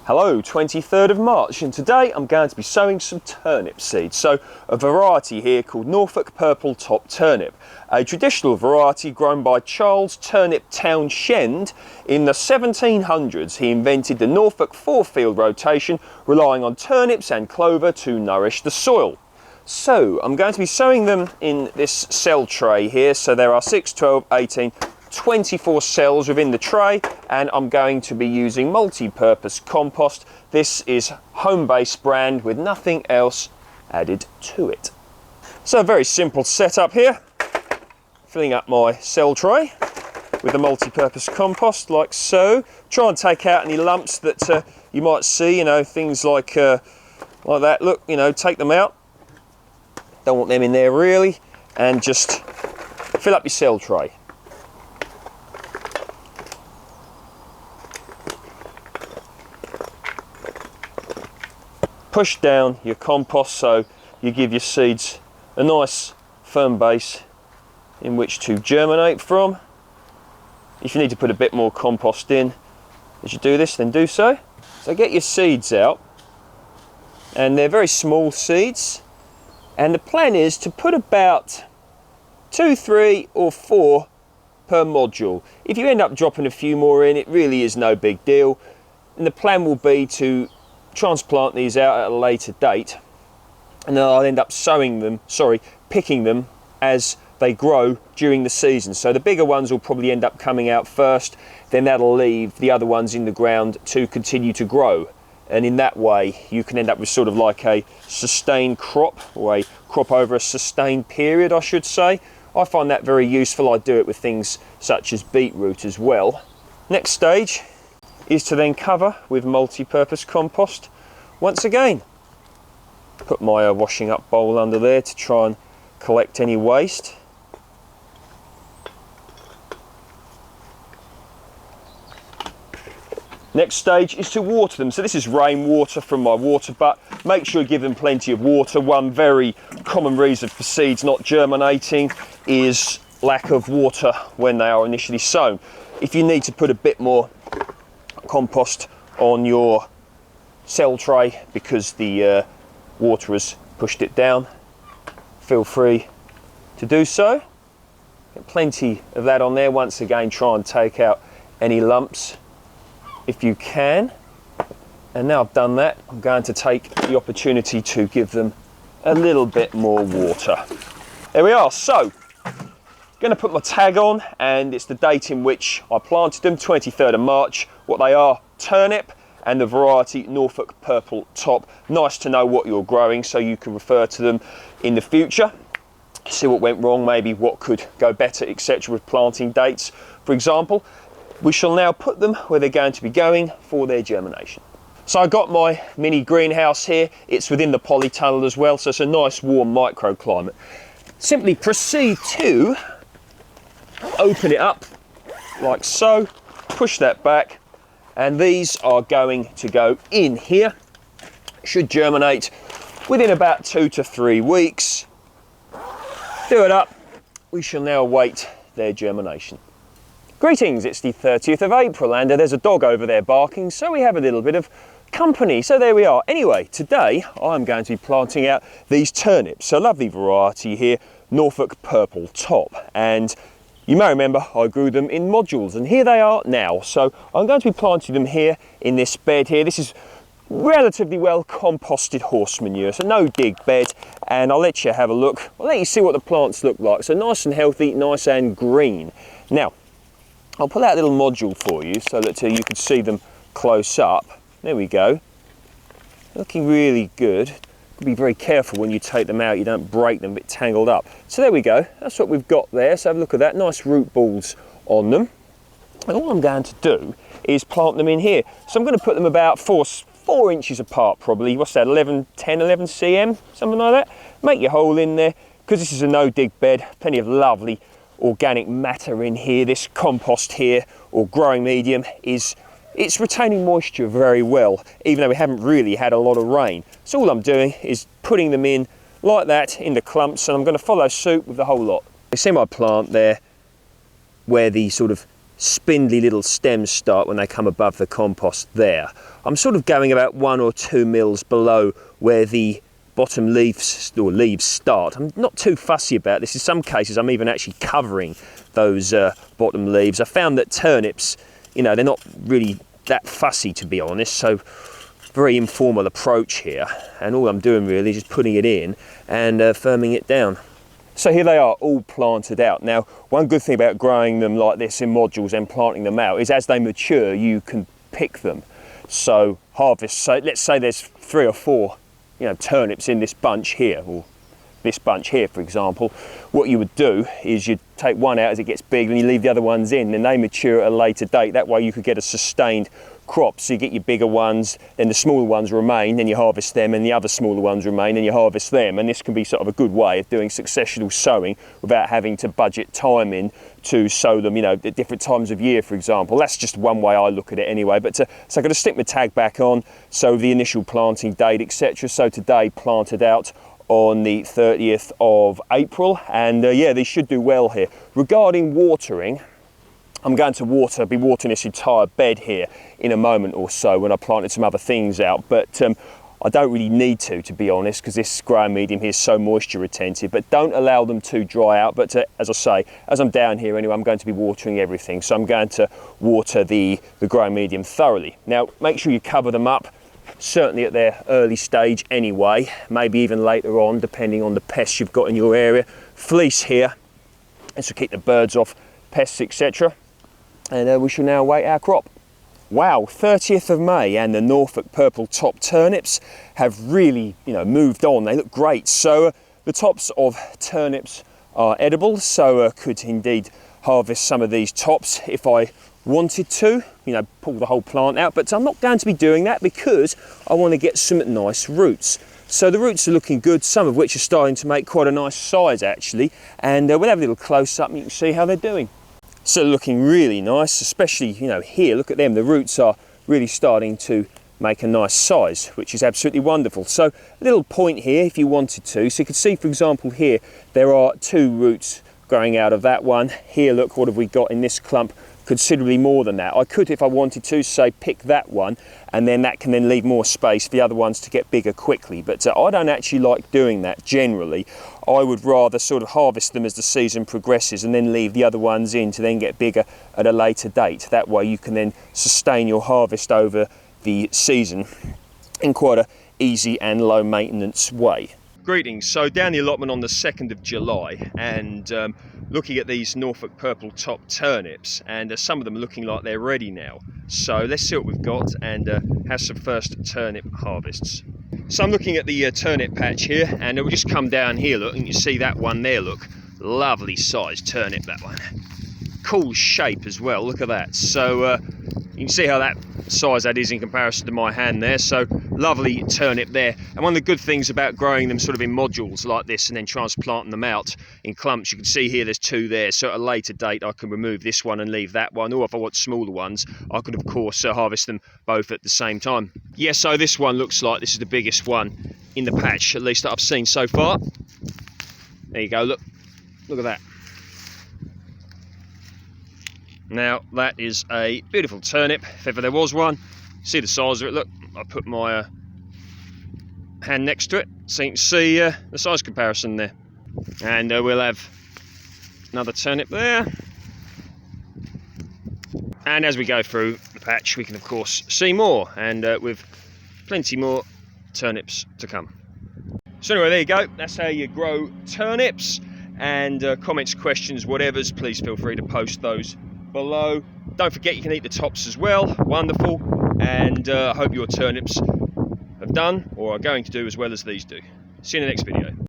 Hello, 23rd of March, and today I'm going to be sowing some turnip seeds. So a variety here called Norfolk Purple Top Turnip, a traditional variety grown by Charles Turnip Townshend. In the 1700s, he invented the Norfolk four-field rotation, relying on turnips and clover to nourish the soil. So I'm going to be sowing them in this cell tray here. So there are 6, 12, 18, 24 cells within the tray, and I'm going to be using multi-purpose compost. This is home-based brand with nothing else added to it. So a very simple setup here. Filling up my cell tray with the multi-purpose compost like so. Try and take out any lumps that you might see, things like that. Look, take them out. Don't want them in there really. And just fill up your cell tray. Push down your compost so you give your seeds a nice firm base in which to germinate from. If you need to put a bit more compost in as you do this, then do so. So get your seeds out, and they're very small seeds, and the plan is to put about 2, 3 or 4 per module. If you end up dropping a few more in, it really is no big deal, and the plan will be to transplant these out at a later date, and then I'll end up picking them as they grow during the season. So the bigger ones will probably end up coming out first, then that'll leave the other ones in the ground to continue to grow, and in that way you can end up with sort of like a sustained crop, or a crop over a sustained period, I should say. I find that very useful. I do it with things such as beetroot as well. Next stage is to then cover with multi-purpose compost once again. Put my washing up bowl under there to try and collect any waste. Next stage is to water them. So this is rainwater from my water butt. Make sure you give them plenty of water. One very common reason for seeds not germinating is lack of water when they are initially sown. If you need to put a bit more compost on your cell tray because the water has pushed it down, feel free to do so. Get plenty of that on there. Once again, try and take out any lumps if you can. And now I've done that, I'm going to take the opportunity to give them a little bit more water. There we are. So going to put my tag on, and it's the date in which I planted them, 23rd of March. What they are: turnip, and the variety Norfolk Purple Top. Nice to know what you're growing so you can refer to them in the future, see what went wrong, maybe what could go better, etc. with planting dates, for example. We shall now put them where they're going to be going for their germination. So I got my mini greenhouse here. It's within the polytunnel as well, so it's a nice warm microclimate. Simply proceed to open it up like so, push that back, and these are going to go in here. Should germinate within about 2 to 3 weeks. Do it up. We shall now await their germination. Greetings, it's the 30th of April, and there's a dog over there barking, so we have a little bit of company. So there we are. Anyway, today I'm going to be planting out these turnips, a lovely variety here, Norfolk Purple Top, and you may remember I grew them in modules, and here they are now. So I'm going to be planting them here in this bed here. This is relatively well composted horse manure, so no dig bed, and I'll let you have a look. I'll let you see what the plants look like. So nice and healthy, nice and green. Now I'll pull out a little module for you so that you can see them close up. There we go. Looking really good. Be very careful when you take them out, you don't break them, a bit tangled up. So there we go, that's what we've got there. So have a look at that, nice root balls on them. And all I'm going to do is plant them in here. So I'm going to put them about 4 inches apart probably. What's that, 11 cm, something like that. Make your hole in there, because this is a no dig bed, plenty of lovely organic matter in here. This compost here, or growing medium, it's retaining moisture very well, even though we haven't really had a lot of rain. So all I'm doing is putting them in like that in the clumps, and I'm going to follow suit with the whole lot. You see my plant there where the sort of spindly little stems start when they come above the compost there. I'm sort of going about 1 or 2 mils below where the bottom leaves or leaves start. I'm not too fussy about this. In some cases I'm even actually covering those bottom leaves. I found that turnips, you know, they're not really that fussy, to be honest, so very informal approach here, and all I'm doing really is just putting it in and firming it down. So here they are, all planted out. Now, one good thing about growing them like this in modules and planting them out is as they mature, you can pick them. So harvest, so let's say there's 3 or 4, you know, turnips in this bunch here, or this bunch here, for example. What you would do is you'd take one out as it gets big and you leave the other ones in, and they mature at a later date. That way you could get a sustained crop. So you get your bigger ones, then the smaller ones remain, then you harvest them, and the other smaller ones remain, and you harvest them. And this can be sort of a good way of doing successional sowing without having to budget time in to sow them, you know, at different times of year, for example. That's just one way I look at it anyway. But so I'm going to stick my tag back on, so the initial planting date, etc. So today planted out on the 30th of April, and yeah, they should do well here. Regarding watering, I'm going to be watering this entire bed here in a moment or so when I planted some other things out, but I don't really need to be honest, because this growing medium here is so moisture retentive. But don't allow them to dry out. But as I say, as I'm down here anyway, I'm going to be watering everything, so I'm going to water the growing medium thoroughly. Now make sure you cover them up, certainly at their early stage anyway, maybe even later on depending on the pests you've got in your area. Fleece here, this will keep the birds off, pests, etc. And we shall now await our crop. Wow, 30th of May, and the Norfolk purple top turnips have really, you know, moved on. They look great. So the tops of turnips are edible, so could indeed harvest some of these tops if I wanted to, you know, pull the whole plant out. But I'm not going to be doing that because I want to get some nice roots. So the roots are looking good, some of which are starting to make quite a nice size actually, and we'll have a little close up and you can see how they're doing. So looking really nice, especially, you know, here, look at them, the roots are really starting to make a nice size, which is absolutely wonderful. So a little point here if you wanted to. So you can see, for example, here, there are 2 roots growing out of that one. Here, look, what have we got in this clump? Considerably more than that. I could, if I wanted to, say pick that one, and then that can then leave more space for the other ones to get bigger quickly. But I don't actually like doing that generally. I would rather sort of harvest them as the season progresses and then leave the other ones in to then get bigger at a later date. That way you can then sustain your harvest over the season in quite a easy and low maintenance way. Greetings. So down the allotment on the 2nd of July, and looking at these Norfolk purple top turnips, and some of them are looking like they're ready now. So let's see what we've got and have some first turnip harvests. So I'm looking at the turnip patch here, and we'll just come down here, look, and you see that one there, look, lovely sized turnip, that one. Cool shape as well, look at that. So you can see how that size that is in comparison to my hand there. So lovely turnip there. And one of the good things about growing them sort of in modules like this and then transplanting them out in clumps, you can see here there's 2 there. So at a later date I can remove this one and leave that one, or if I want smaller ones I could of course harvest them both at the same time. Yeah, so this one looks like this is the biggest one in the patch, at least that I've seen so far. There you go, look at that. Now that is a beautiful turnip, if ever there was one. See the size of it, look, I put my hand next to it so you can see the size comparison there. And we'll have another turnip there. And as we go through the patch we can of course see more, and with plenty more turnips to come. So anyway, there you go, that's how you grow turnips. And comments, questions, whatevers, please feel free to post those below. Don't forget you can eat the tops as well, wonderful, and I hope your turnips have done or are going to do as well as these do. See you in the next video.